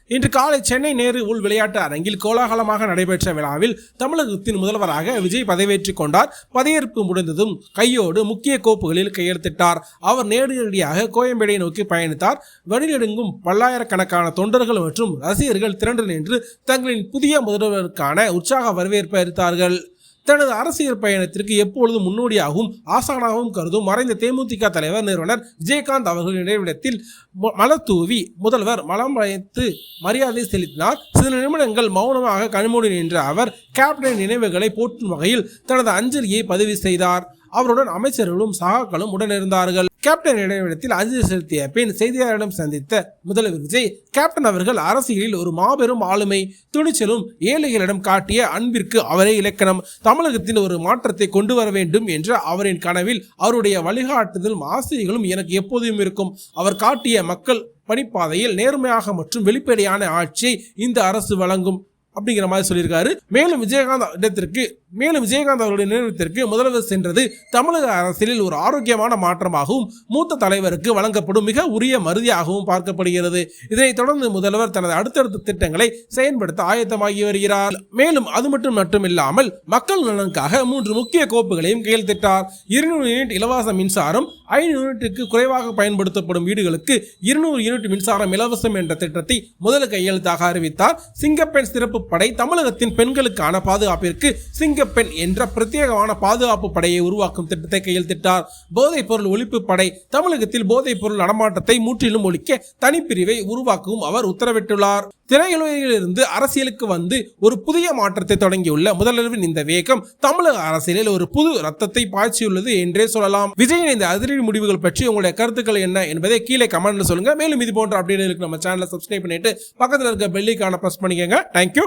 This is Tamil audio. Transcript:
இன்று காலை சென்னை நேரு உள் விளையாட்டு அரங்கில் கோலாகலமாக நடைபெற்ற விழாவில் தமிழகத்தின் முதல்வராக விஜய் பதவியேற்றுக் கொண்டார். பதவியேற்பு முடிந்ததும் கையோடு முக்கிய கோப்புகளில் கையெழுத்திட்டார். அவர் நேரடியாக கோயம்பேடை நோக்கி பயணித்தார். வழிநெடுங்கும் பல்லாயிரக்கணக்கான தொண்டர்கள் மற்றும் ரசிகர்கள் திரண்டு நின்று தங்களின் புதிய முதல்வருக்கான உற்சாக வரவேற்பை அளித்தார்கள். தனது அரசியல் பயணத்திற்கு எப்பொழுதும் முன்னோடியாகவும் ஆசானாகவும் கருதும் மறைந்த தேமுதிக தலைவர் நிறுவனர் விஜயகாந்த் அவர்கள் நினைவிடத்தில் மலர் தூவி முதல்வர் மலம் வைத்து மரியாதை செலுத்தினார். சில நிமிடங்கள் மௌனமாக கண்மூடி நின்ற அவர் கேப்டன் நினைவுகளை போற்றும் வகையில் தனது அஞ்சலியை பதிவு செய்தார். அவருடன் அமைச்சர்களும் சகாக்களும் உடனிருந்தார்கள். கேப்டன் நினைவிடத்தில் அஞ்சலி செலுத்திய பின் செய்தியாளரிடம் சந்தித்த முதல்வர் விஜய், கேப்டன் அவர்கள் அரசியலில் ஒரு மாபெரும் ஆளுமை, துணிச்சலும் ஏழைகளிடம் காட்டிய அன்பிற்கு அவரே இலக்கணம். தமிழகத்தில் ஒரு மாற்றத்தை கொண்டு வர வேண்டும் என்ற அவரின் கனவில் அவருடைய வழிகாட்டுதலும் ஆசிரியர்களும் எனக்கு எப்போதும் இருக்கும். அவர் காட்டிய மக்கள் பணிப்பாதையில் நேர்மையாக மற்றும் வெளிப்படையான ஆட்சியை இந்த அரசு வழங்கும் அப்படிங்கிற மாதிரி சொல்லியிருக்காரு. மேலும் விஜயகாந்த் அவருடைய நினைவிடத்திற்கு முதல்வர் சென்றது தமிழக அரசியலில் ஒரு ஆரோக்கியமான மாற்றமாகவும் மூத்த தலைவருக்கு வழங்கப்படும் மிக உரிய மருதியாகவும் பார்க்கப்படுகிறது. இதனைத் தொடர்ந்து முதல்வர் தனது அடுத்தடுத்த திட்டங்களை செயல்படுத்த ஆயத்தமாகி வருகிறார். மேலும் அது மட்டுமில்லாமல் மக்கள் நலனுக்காக 3 முக்கிய கோப்புகளையும் கையெழுத்திட்டார். 200 யூனிட் இலவச மின்சாரம், 500 யூனிட்டுக்கு குறைவாக பயன்படுத்தப்படும் வீடுகளுக்கு 200 யூனிட் மின்சாரம் இலவசம் என்ற திட்டத்தை முதல் கையெழுத்தாக அறிவித்தார். சிங்கப்பெண் சிறப்பு படை, தமிழகத்தின் பெண்களுக்கான பாதுகாப்பிற்கு சிங்கப்பெண் என்ற பிரத்யேகமான பாதுகாப்பு படையை உருவாக்கும் திட்டத்தை கையெழுத்திட்டார். போதைப் பொருள் ஒழிப்பு படை, தமிழகத்தில் போதைப் பொருள் நடமாட்டத்தை முற்றிலும் ஒழிக்க தனிப்பிரிவை உருவாக்கவும் அவர் உத்தரவிட்டுள்ளார். திரையுலகிலிருந்து அரசியலுக்கு வந்து ஒரு புதிய மாற்றத்தை தொடங்கியுள்ள முதல்வரின் இந்த வேகம் தமிழக அரசியலில் ஒரு புது ரத்தத்தை பாய்ச்சியுள்ளது என்றே சொல்லலாம். விஜயின் இந்த அதிரடி முடிவுகள் பற்றி உங்களுடைய கருத்துக்கள் என்ன என்பதை கீழே கமெண்ட்ல சொல்லுங்க. மேலும் இது போன்ற அப்டேட்களுக்கு நம்ம சேனலை சப்ஸ்கிரைப் பண்ணிட்டு பக்கத்தில் இருக்க பெல் ஐகானை பிரஸ் பண்ணிக்கங்க. தேங்க்யூ.